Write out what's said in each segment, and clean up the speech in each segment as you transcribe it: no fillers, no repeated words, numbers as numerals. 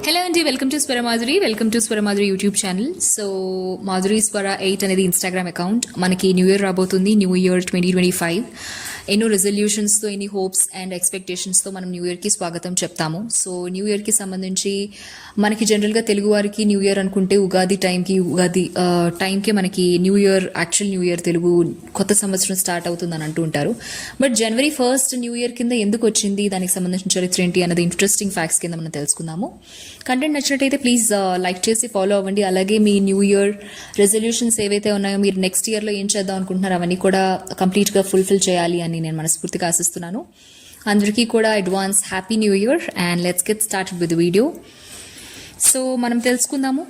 Hello అండి, welcome to స్వర Madhuri. Welcome to స్వర Madhuri YouTube channel. So Madhuri స్వర 8 అనేది ఇన్స్టాగ్రామ్ అకౌంట్. మనకి న్యూ ఇయర్ రాబోతుంది, న్యూ ఇయర్ 2025. ఎన్నో రెజల్యూషన్స్తో, ఎన్ని హోప్స్ అండ్ ఎక్స్పెక్టేషన్స్తో మనం న్యూ ఇయర్కి స్వాగతం చెప్తాము. సో న్యూ ఇయర్కి సంబంధించి మనకి జనరల్గా తెలుగు వారికి న్యూ ఇయర్ అనుకుంటే ఉగాది టైంకి మనకి new year, actual new year Telugu కొత్త సంవత్సరం స్టార్ట్ అవుతుందని అంటూ ఉంటారు. బట్ జనవరి 1 న్యూ ఇయర్ కింద ఎందుకు వచ్చింది, దానికి సంబంధించిన చరిత్ర ఏంటి అన్నది ఇంట్రెస్టింగ్ ఫ్యాక్ట్స్ కింద మనం తెలుసుకుందాము. కంటెంట్ నచ్చినట్టయితే ప్లీజ్ లైక్ చేసి ఫాలో అవ్వండి. అలాగే మీ న్యూ ఇయర్ రెజల్యూషన్స్ ఏవైతే ఉన్నాయో, మీరు నెక్స్ట్ ఇయర్లో ఏం చేద్దాం అనుకుంటున్నారో అవన్నీ కూడా కంప్లీట్గా ఫుల్ఫిల్ చేయాలి అని నేను మనస్ఫూర్తిగా ఆశిస్తున్నాను. అందరికీ కూడా advance happy new year and let's get started with video. So మనం తెలుసుకుందాము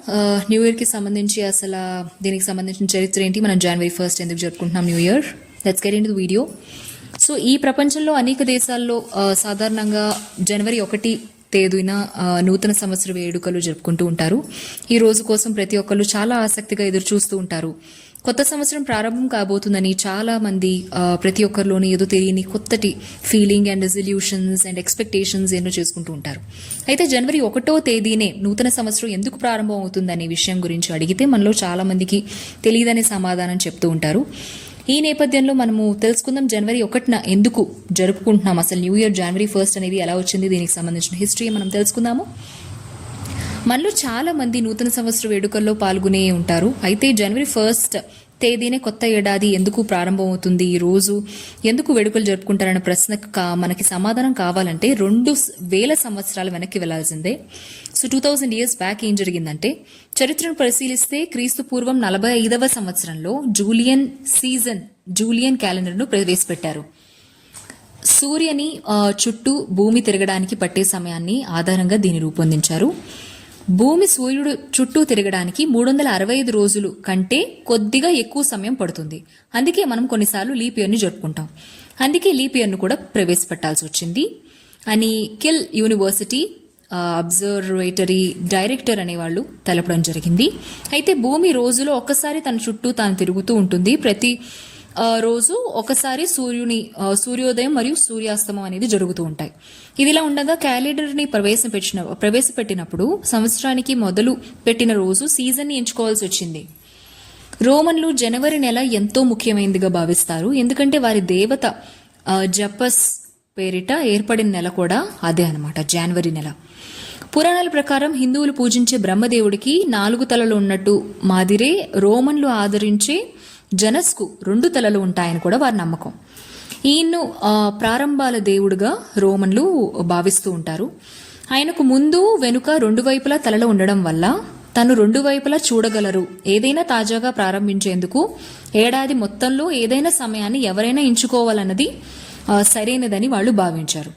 న్యూ ఇయర్కి సంబంధించి అసలు దీనికి సంబంధించిన చరిత్ర ఏంటి, మనం జనవరి 1 ఎందుకు జరుపుకుంటున్నాం new year. Let's get into the video. So ఈ ప్రపంచంలో అనేక దేశాల్లో సాధారణంగా జనవరి 1 తేదీన నూతన సంవత్సర వేడుకలు జరుపుకుంటూ ఉంటారు. ఈ రోజు కోసం ప్రతి ఒక్కరు చాలా ఆసక్తిగా ఎదురు చూస్తూ ఉంటారు. కొత్త సంవత్సరం ప్రారంభం కాబోతుందని చాలా మంది ప్రతి ఒక్కరిలోని ఏదో తెలియని కొత్తటి feeling and resolutions and expectations ఎన్నో చేసుకుంటూ ఉంటారు. అయితే జనవరి 1వ తేదీనే నూతన సంవత్సరం ఎందుకు ప్రారంభం అవుతుందనే విషయం గురించి అడిగితే మనలో చాలా మందికి తెలియదనే సమాధానం చెప్తూ ఉంటారు. ఈ నేపథ్యంలో మనము తెలుసుకుందాం జనవరి 1న ఎందుకు జరుపుకుంటున్నాం, అసలు న్యూ ఇయర్ జనవరి 1 అనేది ఎలా వచ్చింది, దీనికి సంబంధించిన హిస్టరీ మనం తెలుసుకుందాము. మనలో చాలా మంది నూతన సంవత్సర వేడుకల్లో పాల్గొనే ఉంటారు. అయితే జనవరి 1 తేదీనే కొత్త ఏడాది ఎందుకు ప్రారంభమవుతుంది, ఈ రోజు ఎందుకు వేడుకలు జరుపుకుంటారనే ప్రశ్నకు మనకి సమాధానం కావాలంటే 2000 సంవత్సరాలు వెనక్కి వెళ్లాల్సిందే. సో 2000 years బ్యాక్ ఏం జరిగిందంటే, చరిత్రను పరిశీలిస్తే క్రీస్తు పూర్వం 45వ సంవత్సరంలో జూలియన్ క్యాలెండర్ను ప్రవేశపెట్టారు. సూర్యుని చుట్టూ భూమి తిరగడానికి పట్టే సమయాన్ని ఆధారంగా దీన్ని రూపొందించారు. భూమి సూర్యుడు చుట్టూ తిరగడానికి 365 రోజులు కంటే కొద్దిగా ఎక్కువ సమయం పడుతుంది. అందుకే మనం కొన్నిసార్లు లీప్ ఇయర్ని జరుపుకుంటాం. అందుకే లీప్ ఇయర్ను కూడా ప్రవేశపెట్టాల్సి వచ్చింది అని కిల్ యూనివర్సిటీ అబ్జర్వేటరీ డైరెక్టర్ అనేవాళ్ళు తెలపడం జరిగింది. అయితే భూమి రోజులో ఒక్కసారి తన చుట్టూ తాను తిరుగుతూ ఉంటుంది. ప్రతి రోజు ఒకసారి సూర్యోదయం మరియు సూర్యాస్తమం అనేది జరుగుతూ ఉంటాయి. ఇదిలా ఉండగా క్యాలెండర్ని ప్రవేశపెట్టినప్పుడు సంవత్సరానికి మొదలు పెట్టిన రోజు సీజన్ని ఎంచుకోవాల్సి వచ్చింది. రోమన్లు జనవరి నెల ఎంతో ముఖ్యమైనదిగా భావిస్తారు. ఎందుకంటే వారి దేవత జపస్ పేరిట ఏర్పడిన నెల కూడా అదే అన్నమాట, జనవరి నెల. పురాణాల ప్రకారం హిందువులు పూజించే బ్రహ్మదేవుడికి 4 తలలు ఉన్నట్టు మాదిరే రోమన్లు ఆదరించే జనస్కు 2 తలలు ఉంటాయని కూడా వారి నమ్మకం. ఈయన్ను ప్రారంభాల దేవుడుగా రోమన్లు భావిస్తూ ఉంటారు. ఆయనకు ముందు వెనుక 2 వైపులా తలలు ఉండడం వల్ల తను 2 వైపులా చూడగలరు. ఏదైనా తాజాగా ప్రారంభించేందుకు ఏడాది మొత్తంలో ఏదైనా సమయాన్ని ఎవరైనా ఎంచుకోవాలన్నది సరైనదని వాళ్ళు భావించారు.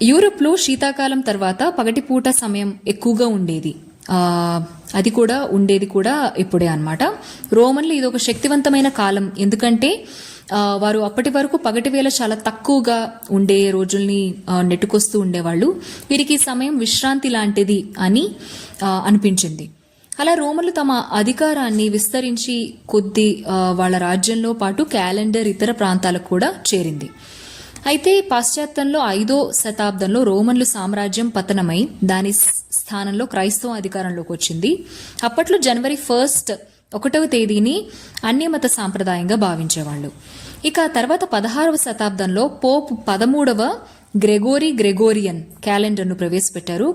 యూరోప్లో శీతాకాలం తర్వాత పగటిపూట సమయం ఎక్కువగా ఉండేది. అది కూడా ఉండేది కూడా ఇప్పుడే అన్నమాట. రోమన్లు ఇది ఒక శక్తివంతమైన కాలం, ఎందుకంటే వారు అప్పటి వరకు పగటి వేళ చాలా తక్కువగా ఉండే రోజుల్ని నెట్టుకొస్తూ ఉండేవాళ్ళు. వీరికి సమయం విశ్రాంతి లాంటిది అని అనిపించింది. అలా రోమన్లు తమ అధికారాన్ని విస్తరించి కొద్ది వాళ్ళ రాజ్యంలో పాటు క్యాలెండర్ ఇతర ప్రాంతాలకు కూడా చేరింది. అయితే పాశ్చాత్యంలో 5వ శతాబ్దంలో రోమన్లు సామ్రాజ్యం పతనమై దాని స్థానంలో క్రైస్తవం అధికారంలోకి వచ్చింది. అప్పట్లో జనవరి 1వ తేదీని అన్యమత సాంప్రదాయంగా భావించేవాళ్ళు. ఇక తర్వాత 16వ శతాబ్దంలో పోప్ 13వ గ్రెగోరియన్ క్యాలెండర్ను ప్రవేశపెట్టారు.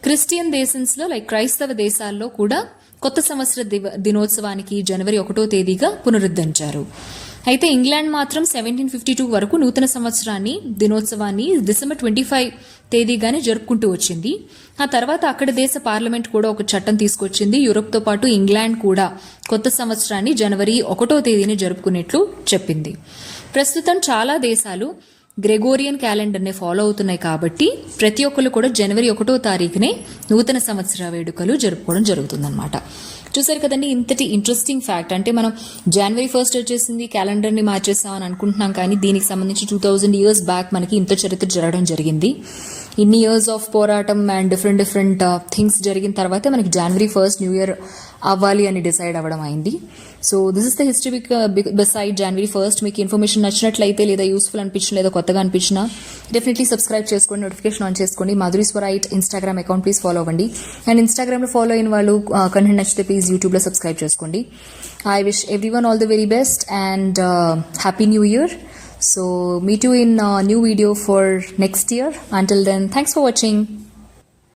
క్రిస్టియన్ దేశంలో క్రైస్తవ దేశాల్లో కూడా కొత్త సంవత్సర దినోత్సవానికి జనవరి 1వ తేదీగా పునరుద్ధరించారు. అయితే ఇంగ్లాండ్ మాత్రం 1752 వరకు నూతన దినోత్సవాన్ని డిసెంబర్ 25 తేదీగానే జరుపుకుంటూ వచ్చింది. ఆ తర్వాత అక్కడి దేశ పార్లమెంట్ కూడా ఒక చట్టం తీసుకొచ్చింది. యూరోప్తో పాటు ఇంగ్లాండ్ కూడా కొత్త సంవత్సరాన్ని జనవరి 1వ తేదీని జరుపుకునేట్లు చెప్పింది. ప్రస్తుతం చాలా దేశాలు గ్రెగోరియన్ క్యాలెండర్ని ఫాలో అవుతున్నాయి కాబట్టి ప్రతి ఒక్కరు కూడా జనవరి 1వ తారీఖునే నూతన సంవత్సర వేడుకలు జరుపుకోవడం జరుగుతుందన్నమాట. చూసారు కదండి, ఇంతటి ఇంట్రెస్టింగ్ ఫ్యాక్ట్. అంటే మనం జనవరి 1 వచ్చేసింది, క్యాలెండర్ని మార్చేస్తామని అనుకుంటున్నాం, కానీ దీనికి సంబంధించి 2000 years బ్యాక్ మనకి ఇంత చరిత్ర జరగడం జరిగింది. ఇన్ని ఇయర్స్ ఆఫ్ పోరాటం అండ్ డిఫరెంట్ థింగ్స్ జరిగిన తర్వాత మనకి January 1st న్యూ ఇయర్ అవ్వాలి అని డిసైడ్ అవ్వడం అయింది. So this is the history beside January 1st. మీకు ఇన్ఫర్మేషన్ నచ్చినట్లయితే లేదా యూస్ఫుల్ అనిపించిన లేదా కొత్తగా అనిపించినా డెఫినెట్లీ సబ్స్క్రైబ్ చేసుకోండి, నోటిఫికేషన్ ఆన్ చేసుకోండి. మాధురి స్వర 8 ఇన్స్టాగ్రామ్ అకౌంట్ ప్లీజ్ ఫాలో అవ్వండి. అండ్ ఇన్స్టాగ్రామ్లో ఫాలో అయిన వాళ్ళు కంటెంట్ నచ్చితే ప్లీజ్ యూట్యూబ్లో సబ్స్క్రైబ్ చేసుకోండి. I wish everyone all the very best and happy new year. So meet you in a new video for next year. Until then, thanks for watching.